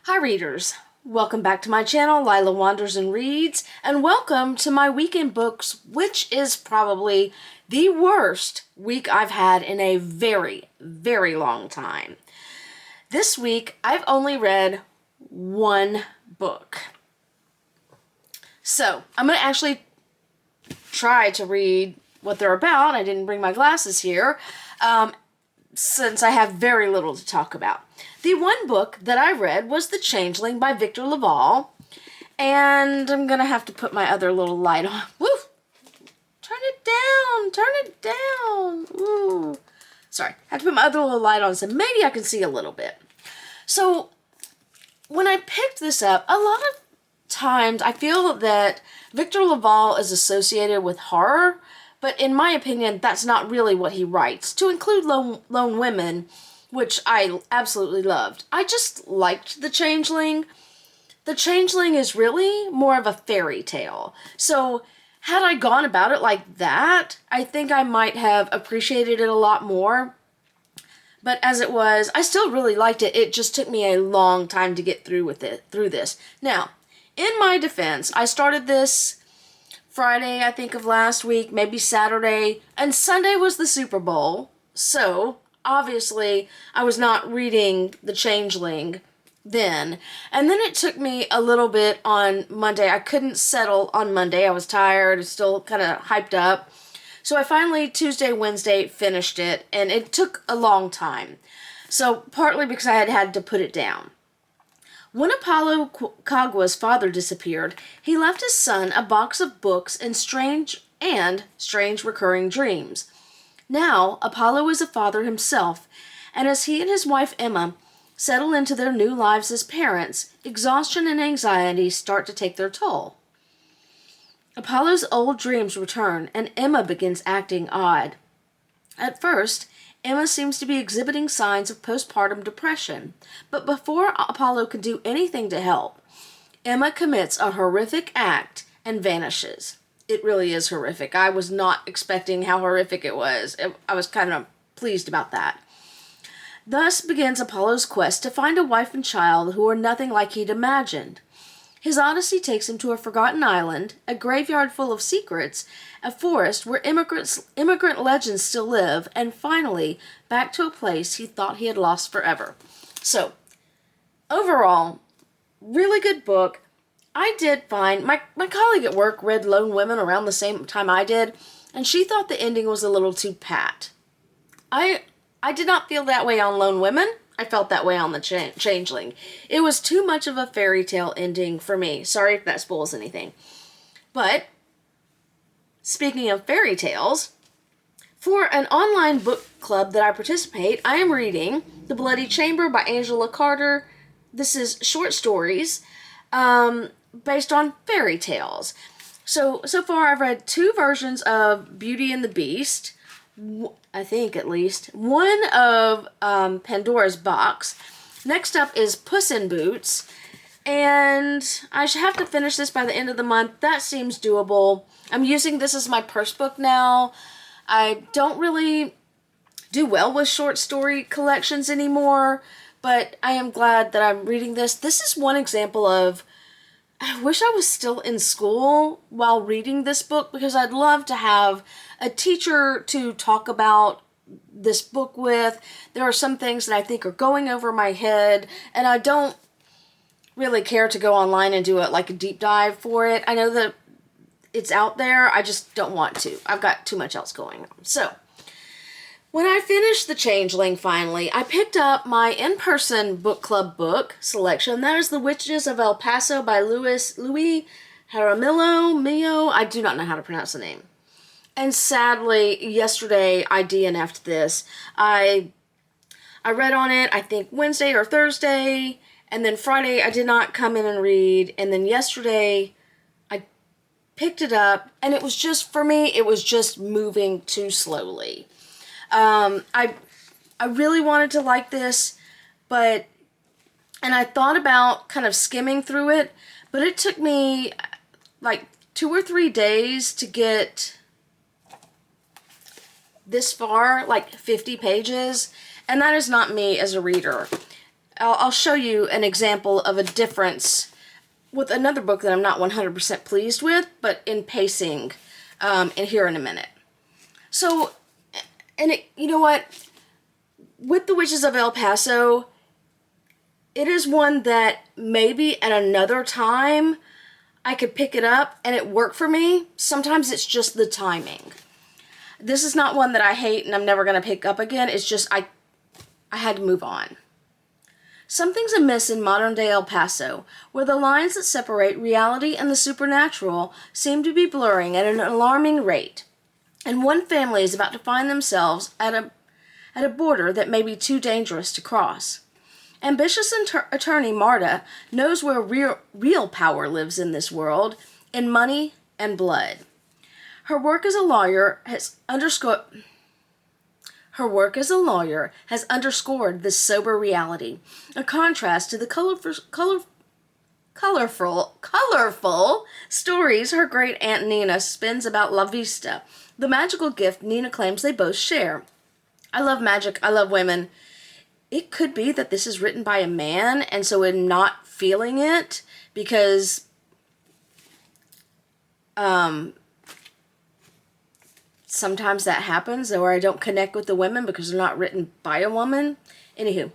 Hi readers, welcome back to my channel, Lila Wanders and Reads, and welcome to my weekend books, which is probably the worst week I've had in a very, very long time. This week, I've only read one book. So, I'm going to actually try to read what they're about. I didn't bring my glasses here, since I have very little to talk about. The one book that I read was The Changeling by Victor LaValle, and I'm gonna have to put my other little light on. Woo! Turn it down. Ooh. Sorry, I have to put my other little light on so maybe I can see a little bit. So, when I picked this up, a lot of times I feel that Victor LaValle is associated with horror, but in my opinion, that's not really what he writes. To include Lone Women, which I absolutely loved. I just liked The Changeling. The Changeling is really more of a fairy tale. So, had I gone about it like that, I think I might have appreciated it a lot more. But as it was, I still really liked it. It just took me a long time to get through this. Now, in my defense, I started this Friday, I think, of last week, maybe Saturday, and Sunday was the Super Bowl. So, obviously, I was not reading The Changeling then. And then it took me a little bit on Monday. I couldn't settle on Monday. I was tired, still kind of hyped up. So I finally, Tuesday, Wednesday, finished it, and it took a long time. So, partly because I had to put it down. When Apollo Kagwa's father disappeared, he left his son a box of books and strange recurring dreams. Now, Apollo is a father himself, and as he and his wife Emma settle into their new lives as parents, exhaustion and anxiety start to take their toll. Apollo's old dreams return, and Emma begins acting odd. At first, Emma seems to be exhibiting signs of postpartum depression, but before Apollo can do anything to help, Emma commits a horrific act and vanishes. It really is horrific. I was not expecting how horrific it was. I was kind of pleased about that. Thus begins Apollo's quest to find a wife and child who are nothing like he'd imagined. His odyssey takes him to a forgotten island, a graveyard full of secrets, a forest where immigrant legends still live, and finally, back to a place he thought he had lost forever. So, overall, really good book. I did find, my colleague at work read Lone Women around the same time I did, and she thought the ending was a little too pat. I did not feel that way on Lone Women. I felt that way on The Changeling. It was too much of a fairy tale ending for me. Sorry if that spoils anything. But, speaking of fairy tales, for an online book club that I participate, I am reading The Bloody Chamber by Angela Carter. This is short stories based on fairy tales. So far I've read two versions of Beauty and the Beast, I think at least. One of Pandora's Box. Next up is Puss in Boots. And I should have to finish this by the end of the month. That seems doable. I'm using this as my purse book now. I don't really do well with short story collections anymore, but I am glad that I'm reading this. This is one example of, I wish I was still in school while reading this book, because I'd love to have a teacher to talk about this book with. There are some things that I think are going over my head, and I don't really care to go online and do a deep dive for it. I know that it's out there, I just don't want to. I've got too much else going on. So, when I finished The Changeling finally, I picked up my in-person book club book selection. That is The Witches of El Paso by Louis Jaramillo. I do not know how to pronounce the name. And sadly, yesterday I DNF'd this. I read on it, I think Wednesday or Thursday, and then Friday I did not come in and read, and then yesterday I picked it up, and it was just, for me, it was just moving too slowly. I really wanted to like this, and I thought about kind of skimming through it, but it took me like 2 or 3 days to get this far, like 50 pages, and that is not me as a reader. I'll show you an example of a difference with another book that I'm not 100% pleased with, but in pacing, in here in a minute. So, you know what? With The Witches of El Paso, it is one that maybe at another time I could pick it up and it worked for me. Sometimes it's just the timing. This is not one that I hate and I'm never going to pick up again. It's just I had to move on. Something's amiss in modern-day El Paso, where the lines that separate reality and the supernatural seem to be blurring at an alarming rate, and one family is about to find themselves at a border that may be too dangerous to cross. Ambitious attorney Marta knows where real power lives in this world, in money and blood. Her work as a lawyer has underscored this sober reality, a contrast to the colorful stories her great Aunt Nina spins about La Vista, the magical gift Nina claims they both share. I love magic, I love women. It could be that this is written by a man, and so I'm not feeling it, because sometimes that happens, or I don't connect with the women because they're not written by a woman. Anywho.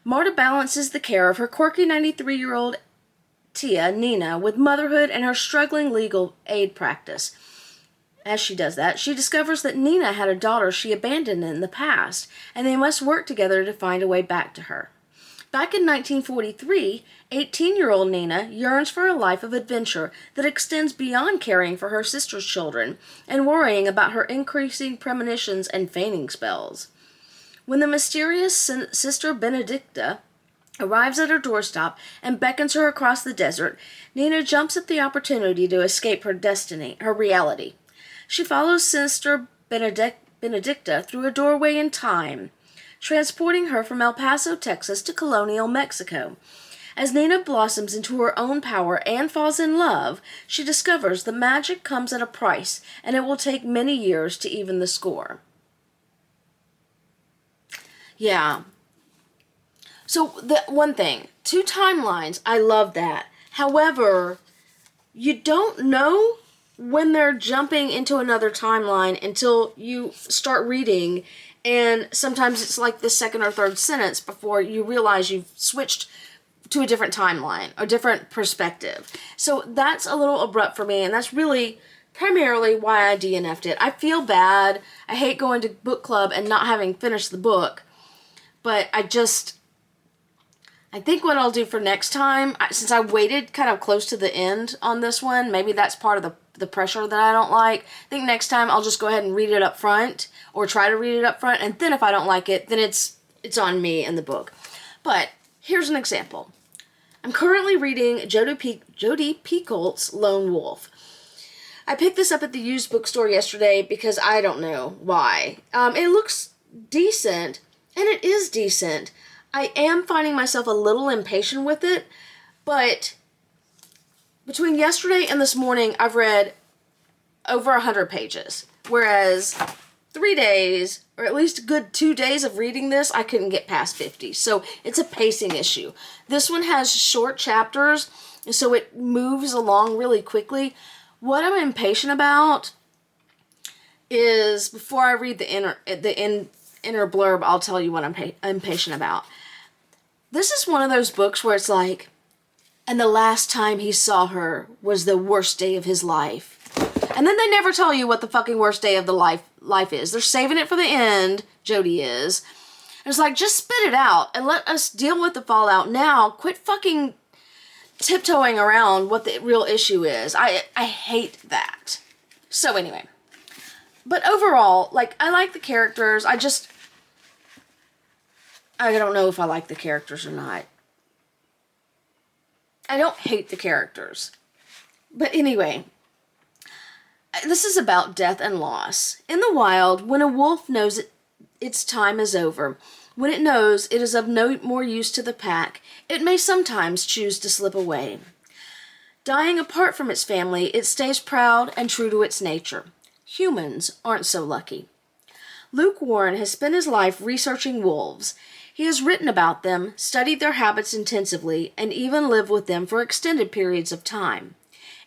Marta balances the care of her quirky 93-year-old tia, Nina, with motherhood and her struggling legal aid practice. As she does that, she discovers that Nina had a daughter she abandoned in the past, and they must work together to find a way back to her. Back in 1943, 18-year-old Nina yearns for a life of adventure that extends beyond caring for her sister's children and worrying about her increasing premonitions and fainting spells. When the mysterious Sister Benedicta arrives at her doorstep and beckons her across the desert, Nina jumps at the opportunity to escape her destiny, her reality. She follows Sister Benedicta through a doorway in time, transporting her from El Paso, Texas to colonial Mexico. As Nina blossoms into her own power and falls in love, she discovers the magic comes at a price, and it will take many years to even the score. Yeah. So, one thing, 2 timelines, I love that. However, you don't know when they're jumping into another timeline until you start reading, and sometimes it's like the second or third sentence before you realize you've switched to a different timeline, a different perspective. So that's a little abrupt for me, and that's really primarily why I DNF'd it. I feel bad. I hate going to book club and not having finished the book, but I think what I'll do for next time, since I waited kind of close to the end on this one, maybe that's part of the pressure that I don't like. I think next time I'll just go ahead and read it up front, or try to read it up front, and then if I don't like it, then it's on me and the book. But here's an example. I'm currently reading Jodi Picoult's Lone Wolf. I picked this up at the used bookstore yesterday because I don't know why. It looks decent, and it is decent. I am finding myself a little impatient with it, but between yesterday and this morning, I've read over 100 pages, whereas 3 days, or at least a good 2 days of reading this, I couldn't get past 50. So it's a pacing issue. This one has short chapters, so it moves along really quickly. What I'm impatient about is, before I read the inner blurb, I'll tell you what I'm impatient about. This is one of those books where it's like, and the last time he saw her was the worst day of his life. And then they never tell you what the fucking worst day of the life is. They're saving it for the end, Jodi is. And it's like, just spit it out and let us deal with the fallout now. Quit fucking tiptoeing around what the real issue is. I hate that. So anyway. But overall, like, I like the characters. I don't know if I like the characters or not. I don't hate the characters. But anyway, this is about death and loss. In the wild, when a wolf knows its time is over, when it knows it is of no more use to the pack, it may sometimes choose to slip away. Dying apart from its family, it stays proud and true to its nature. Humans aren't so lucky. Luke Warren has spent his life researching wolves. He has written about them, studied their habits intensively, and even lived with them for extended periods of time.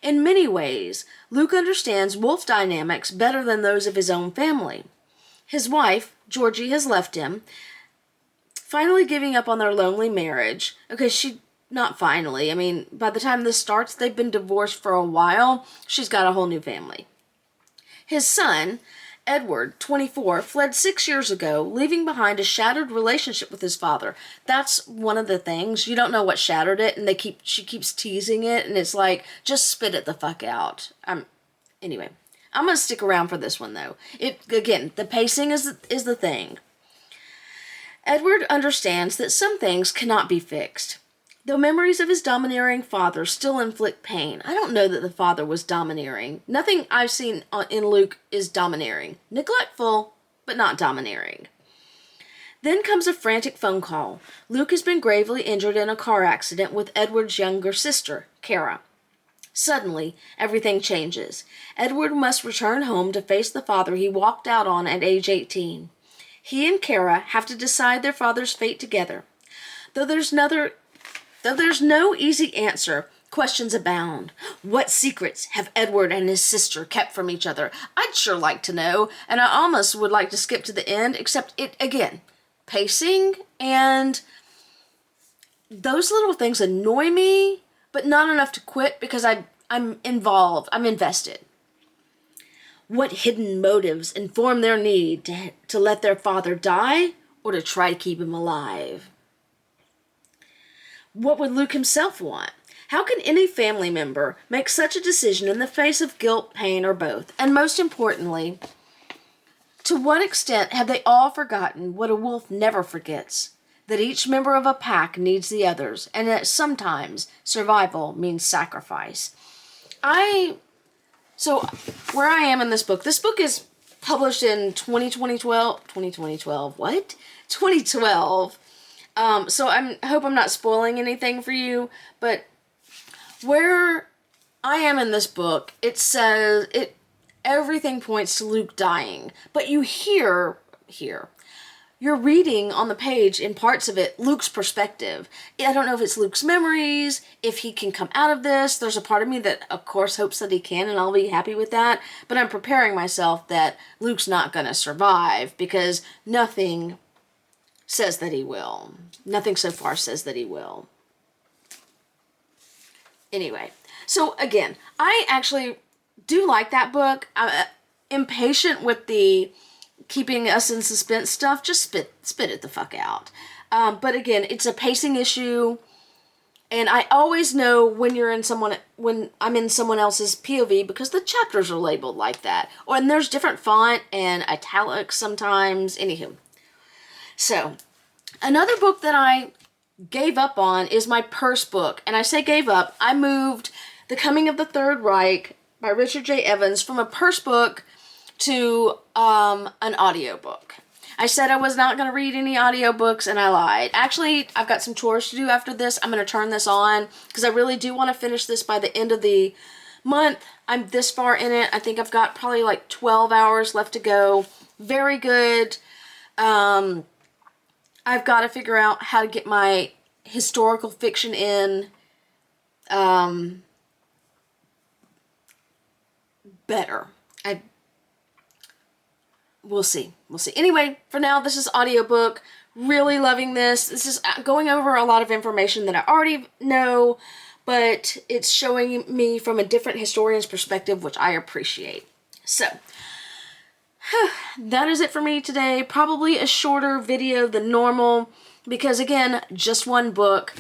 In many ways, Luke understands wolf dynamics better than those of his own family. His wife, Georgie, has left him, finally giving up on their lonely marriage. Okay, not finally. I mean, by the time this starts, they've been divorced for a while. She's got a whole new family. His son, Edward, 24, fled 6 years ago, leaving behind a shattered relationship with his father. That's one of the things. You don't know what shattered it, and she keeps teasing it, and it's like, just spit it the fuck out. Anyway, I'm going to stick around for this one, though. Again, the pacing is the thing. Edward understands that some things cannot be fixed. Though memories of his domineering father still inflict pain, I don't know that the father was domineering. Nothing I've seen in Luke is domineering. Neglectful, but not domineering. Then comes a frantic phone call. Luke has been gravely injured in a car accident with Edward's younger sister, Kara. Suddenly, everything changes. Edward must return home to face the father he walked out on at age 18. He and Kara have to decide their father's fate together. Though there's no easy answer, questions abound. What secrets have Edward and his sister kept from each other? I'd sure like to know, and I almost would like to skip to the end, except pacing, and those little things annoy me, but not enough to quit because I'm involved, I'm invested. What hidden motives inform their need to let their father die or to try to keep him alive? What would Luke himself want? How can any family member make such a decision in the face of guilt, pain, or both? And most importantly, to what extent have they all forgotten what a wolf never forgets? That each member of a pack needs the others, and that sometimes survival means sacrifice. So where I am in this book is published in 2012. So I hope I'm not spoiling anything for you, but where I am in this book, it says everything points to Luke dying, but you're reading on the page in parts of it Luke's perspective. I don't know if it's Luke's memories, if he can come out of this. There's a part of me that of course hopes that he can, and I'll be happy with that, but I'm preparing myself that Luke's not going to survive because nothing says that he will. Nothing so far says that he will. Anyway, so again, I actually do like that book. I'm impatient with the keeping us in suspense stuff. Just spit it the fuck out. But again, it's a pacing issue, and I always know when I'm in someone else's POV because the chapters are labeled like that, and there's different font and italics sometimes. Anywho. So, another book that I gave up on is my purse book. And I say gave up. I moved The Coming of the Third Reich by Richard J. Evans from a purse book to an audiobook. I said I was not going to read any audiobooks, and I lied. Actually, I've got some chores to do after this. I'm going to turn this on because I really do want to finish this by the end of the month. I'm this far in it. I think I've got probably like 12 hours left to go. Very good. I've got to figure out how to get my historical fiction in better. We'll see. Anyway, for now, this is audiobook. Really loving this. This is going over a lot of information that I already know, but it's showing me from a different historian's perspective, which I appreciate. So, that is it for me today. Probably a shorter video than normal because, again, just one book.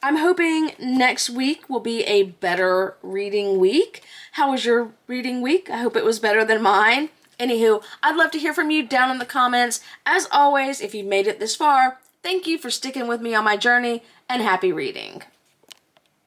I'm hoping next week will be a better reading week. How was your reading week? I hope it was better than mine. Anywho, I'd love to hear from you down in the comments. As always, if you've made it this far, thank you for sticking with me on my journey, and happy reading.